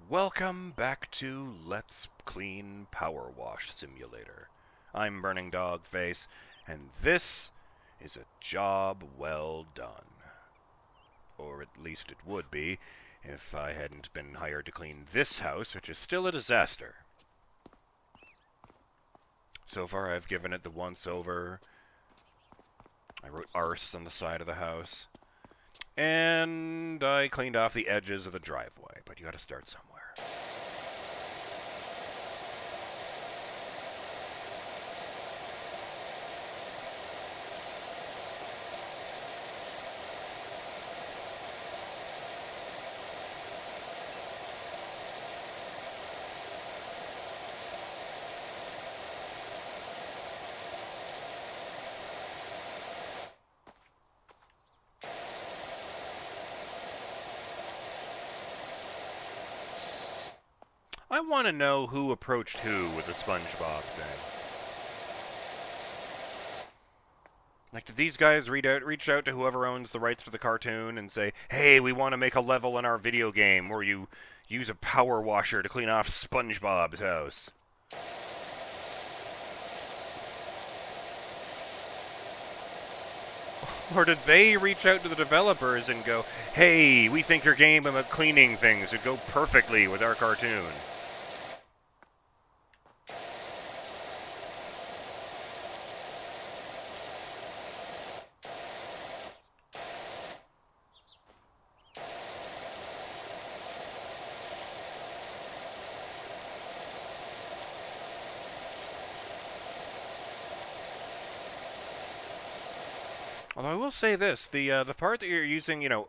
Welcome back to Let's Clean PowerWash Simulator. I'm BurningDogFace, and this is a job well done. Or at least it would be, if I hadn't been hired to clean this house, which is still a disaster. So far I've given it the once-over. I wrote arse on the side of the house. And I cleaned off the edges of the driveway, but you gotta start somewhere. I want to know who approached who with the SpongeBob thing. Like, did these guys reach out to whoever owns the rights for the cartoon and say, hey, we want to make a level in our video game where you use a power washer to clean off SpongeBob's house? Or did they reach out to the developers and go, hey, we think your game about cleaning things would go perfectly with our cartoon? Although I will say this, the part that you're using, a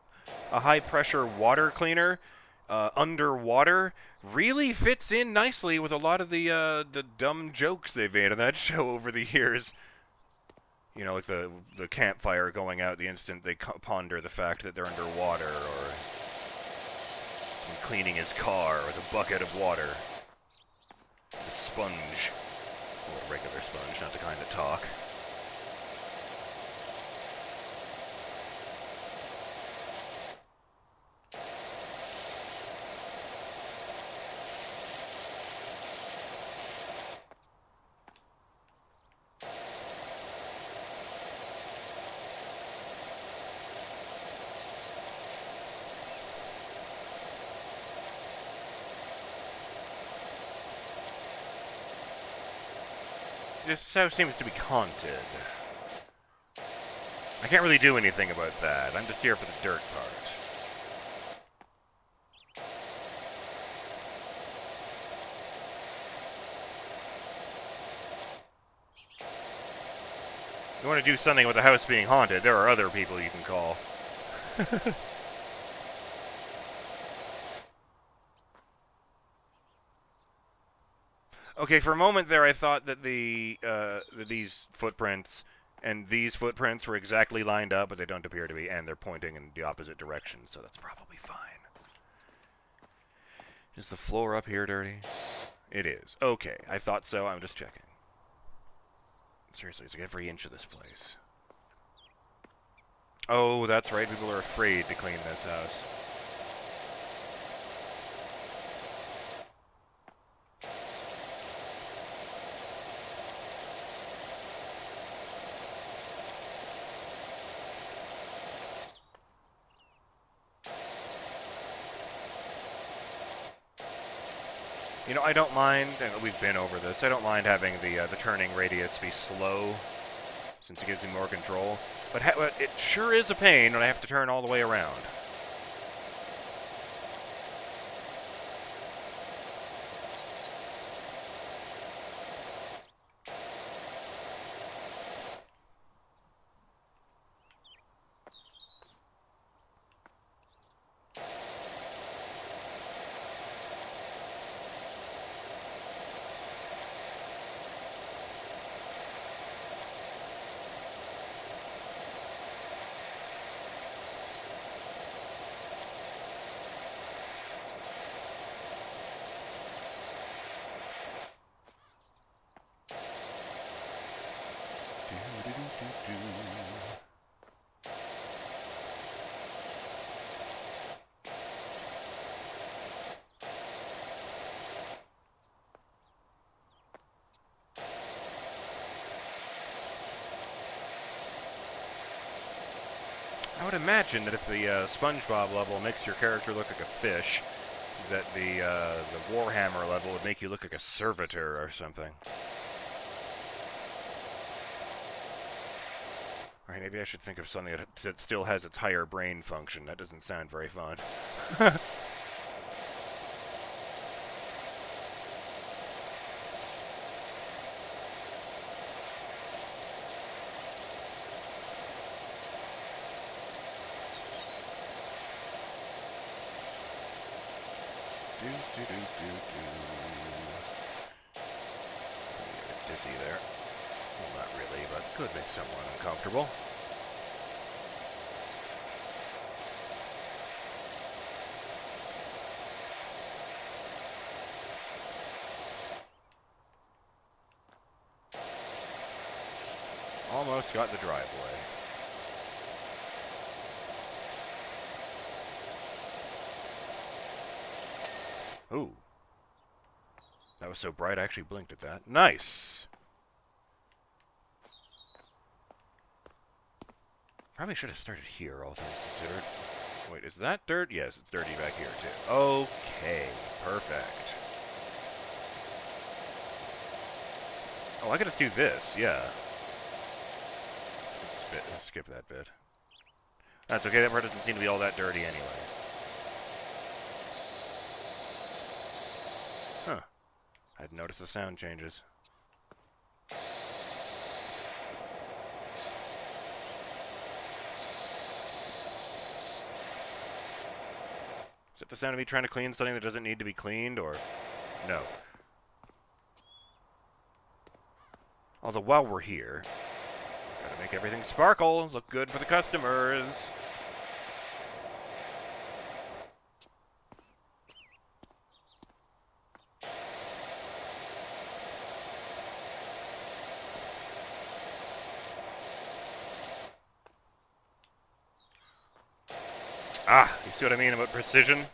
high-pressure water cleaner underwater really fits in nicely with a lot of the dumb jokes they've made on that show over the years. You know, like the campfire going out the instant they ponder the fact that they're underwater, or cleaning his car with a bucket of water. The sponge. Or a regular sponge, not the kind that talk. This house seems to be haunted. I can't really do anything about that. I'm just here for the dirt part. If you want to do something with the house being haunted, there are other people you can call. Okay, for a moment there I thought that these footprints and these footprints were exactly lined up, but they don't appear to be, and they're pointing in the opposite direction, so that's probably fine. Is the floor up here dirty? It is. Okay, I thought so. I'm just checking. Seriously, it's like every inch of this place. Oh, that's right. People are afraid to clean this house. You know, I don't mind, and we've been over this, I don't mind having the turning radius be slow, since it gives me more control. But it sure is a pain when I have to turn all the way around. would imagine that if the SpongeBob level makes your character look like a fish, that the Warhammer level would make you look like a servitor or something. Alright, maybe I should think of something that still has its higher brain function. That doesn't sound very fun. Dizzy there. Well, not really, but could make someone uncomfortable. Almost got the driveway. Ooh. That was so bright I actually blinked at that. Nice! Probably should have started here, all things considered. Wait, is that dirt? Yes, it's dirty back here, too. Okay, perfect. Oh, I could just do this, yeah. Skip that bit. That's okay, that part doesn't seem to be all that dirty anyway. Huh. I hadn't noticed the sound changes. Is it the sound of me trying to clean something that doesn't need to be cleaned, or... No. Although, while we're here, gotta make everything sparkle, look good for the customers. Ah, you see what I mean about precision? Of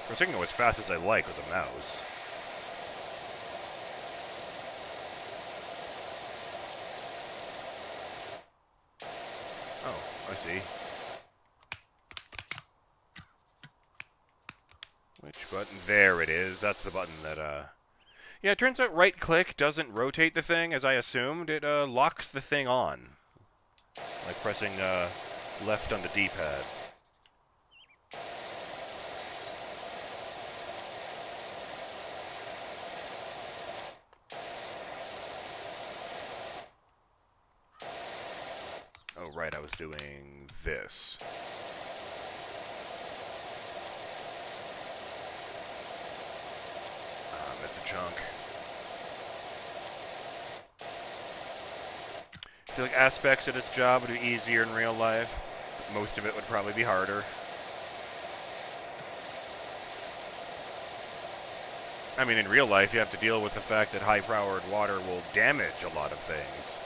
course, I can go as fast as I like with a mouse. Oh, I see. Which button? There it is. That's the button that, Yeah, it turns out right-click doesn't rotate the thing, as I assumed. It, locks the thing on. Like pressing, left on the D-pad. Oh, right, I was doing this. Missed a chunk. I feel like aspects of this job would be easier in real life, but most of it would probably be harder. I mean, in real life, you have to deal with the fact that high-powered water will damage a lot of things.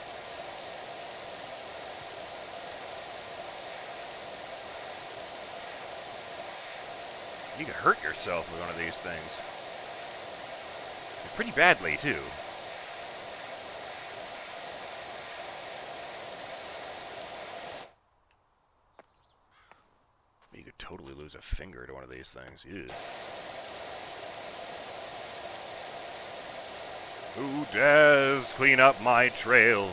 You can hurt yourself with one of these things. Pretty badly, too. You could totally lose a finger to one of these things. Ew. Who dares clean up my trail?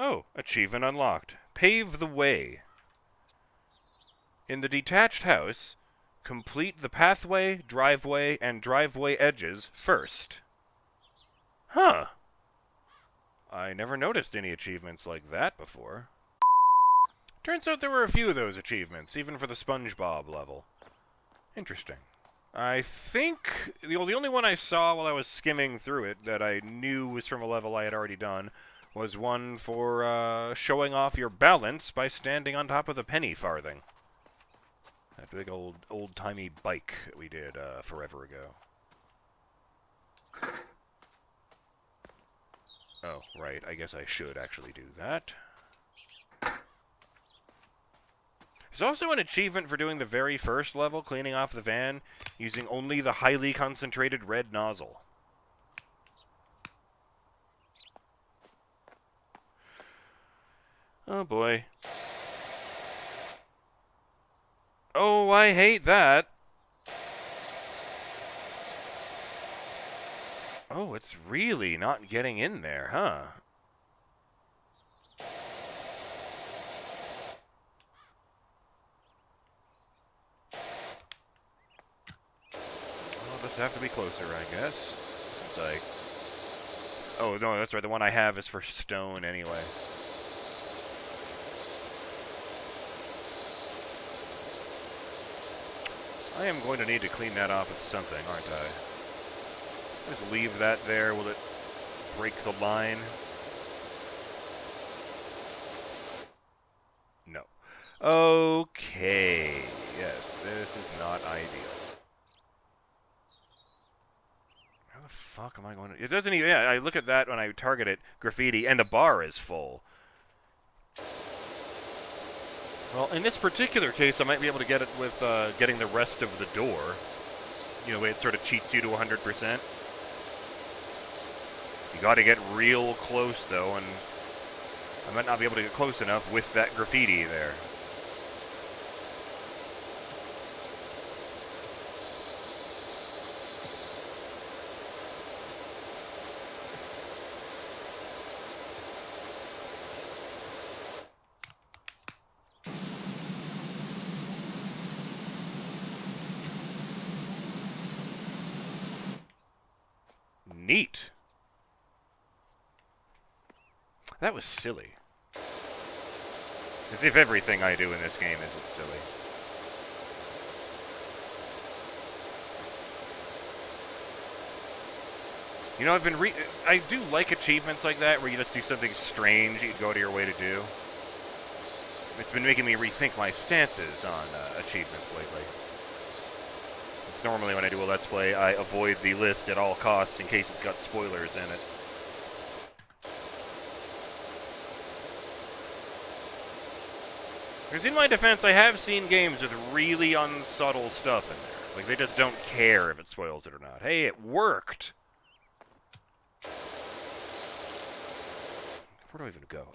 Oh, achievement unlocked. Pave the way. In the detached house, complete the pathway, driveway, and driveway edges first. Huh. I never noticed any achievements like that before. Turns out there were a few of those achievements, even for the SpongeBob level. Interesting. I think the only one I saw while I was skimming through it that I knew was from a level I had already done was one for showing off your balance by standing on top of the penny farthing. That big old-timey bike that we did forever ago. Oh, right. I guess I should actually do that. There's also an achievement for doing the very first level, cleaning off the van, using only the highly concentrated red nozzle. Oh boy. Oh, I hate that. Oh, it's really not getting in there, huh? I'll just have to be closer, I guess. It's like... Oh, no, that's right. The one I have is for stone anyway. I am going to need to clean that off with something, aren't I? Just leave that there. Will it break the line? No. Okay. Yes, this is not ideal. How the fuck am I going to... It doesn't even... Yeah, I look at that when I target it, graffiti, and the bar is full. Well, in this particular case, I might be able to get it with getting the rest of the door. You know, it sort of cheats you to 100%. You gotta get real close, though, and I might not be able to get close enough with that graffiti there. Neat. That was silly. As if everything I do in this game isn't silly. You know, I do like achievements like that, where you just do something strange you go to your way to do. It's been making me rethink my stances on achievements lately. Normally when I do a Let's Play, I avoid the list at all costs in case it's got spoilers in it. Because in my defense, I have seen games with really unsubtle stuff in there. Like, they just don't care if it spoils it or not. Hey, it worked! Where do I even go?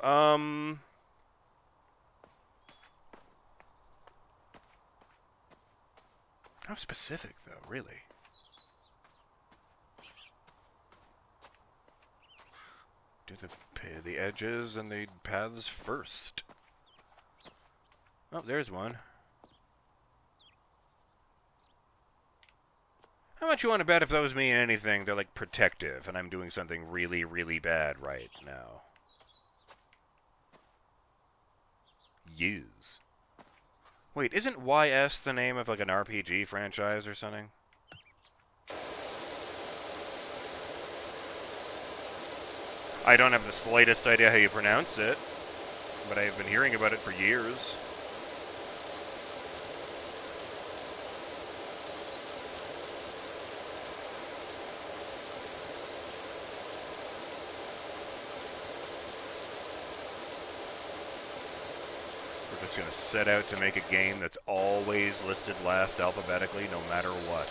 How specific, though, really? Do the edges and the paths first. Oh, there's one. How much you want to bet if those mean anything, they're like protective, and I'm doing something really, really bad right now? Use. Wait, isn't YS the name of like an RPG franchise or something? I don't have the slightest idea how you pronounce it, but I've been hearing about it for years. We're just going to set out to make a game that's always listed last alphabetically, no matter what.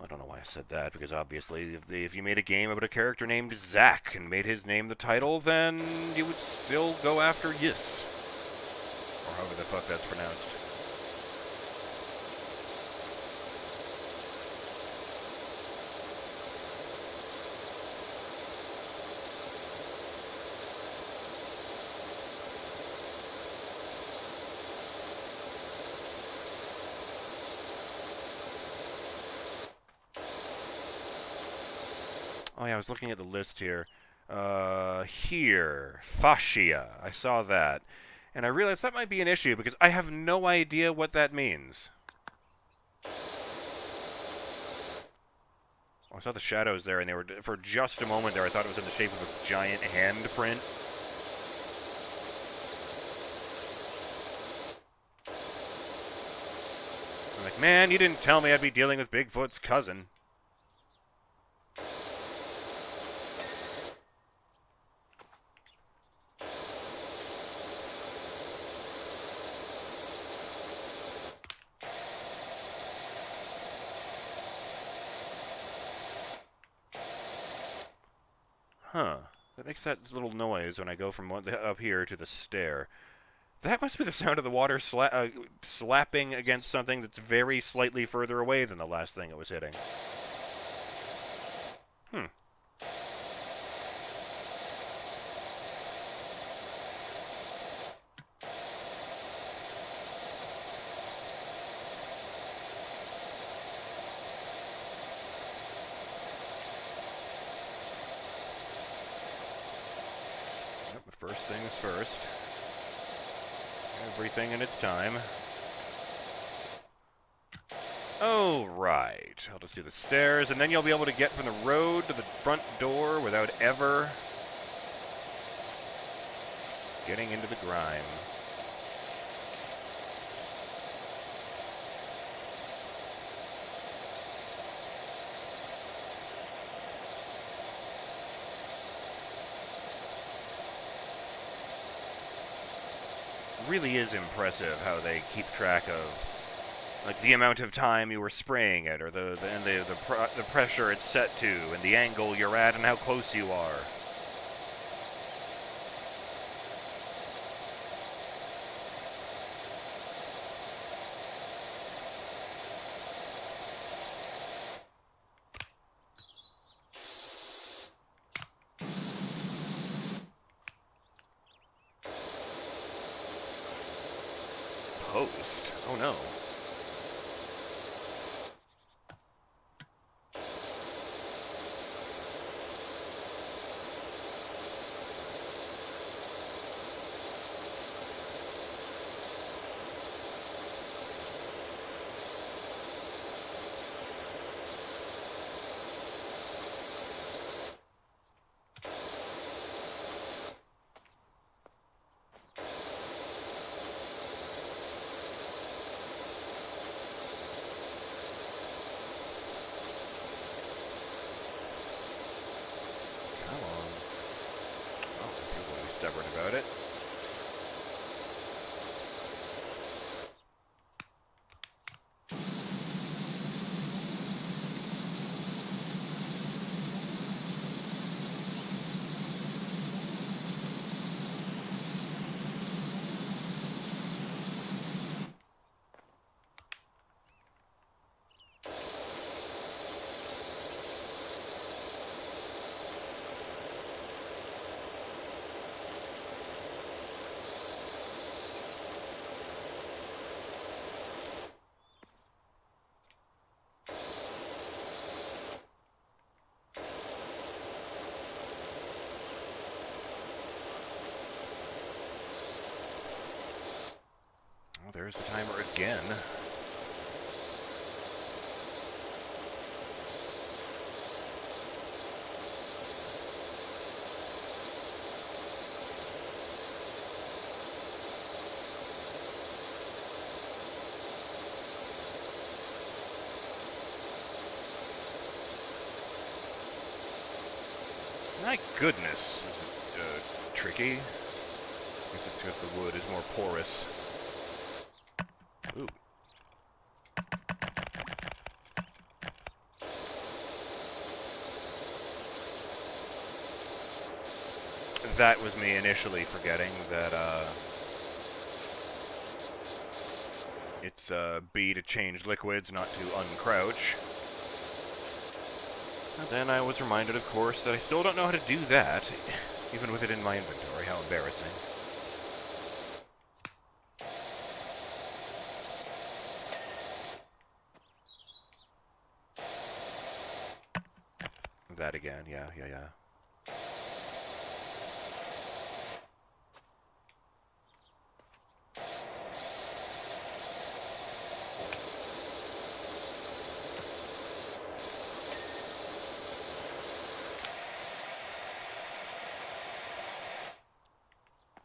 I don't know why I said that, because obviously if you made a game about a character named Zack and made his name the title, then you would still go after Yis. Or however the fuck that's pronounced. Oh yeah, I was looking at the list here. Here. Fascia. I saw that. And I realized that might be an issue because I have no idea what that means. I saw the shadows there, and they were, for just a moment there, I thought it was in the shape of a giant handprint. I'm like, man, you didn't tell me I'd be dealing with Bigfoot's cousin. Huh. That makes that little noise when I go from up here to the stair. That must be the sound of the water slapping against something that's very slightly further away than the last thing it was hitting. Hmm. First things first. Everything in its time. Oh, right. I'll just do the stairs, and then you'll be able to get from the road to the front door without ever getting into the grime. Really is impressive how they keep track of, like, the amount of time you were spraying it, or the pressure it's set to, and the angle you're at, and how close you are. Post? Oh no. Stubborn about it. Oh, there's the timer again. My goodness, this is tricky. I guess it's because the wood is more porous. Ooh. That was me initially forgetting that, it's, B to change liquids, not to uncrouch. And then I was reminded, of course, that I still don't know how to do that, even with it in my inventory. How embarrassing. That that again. Yeah.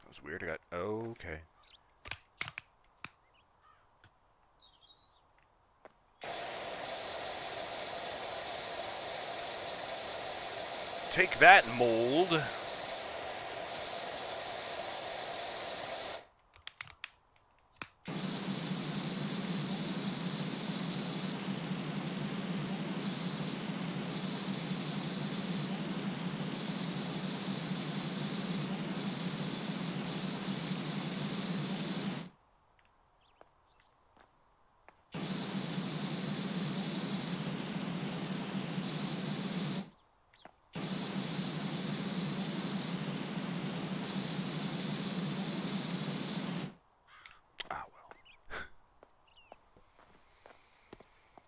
That was weird. I got... Okay. Take that, mold.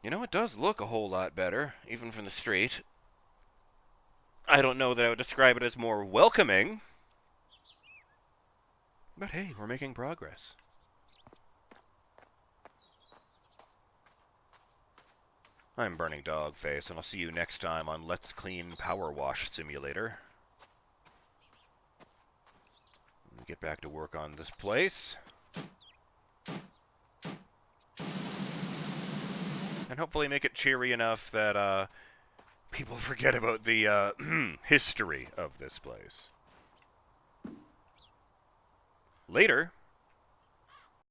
You know, it does look a whole lot better, even from the street. I don't know that I would describe it as more welcoming. But hey, we're making progress. I'm BurningDogFace, and I'll see you next time on Let's Clean PowerWash Simulator. Let me get back to work on this place. And hopefully make it cheery enough that people forget about the history of this place. Later.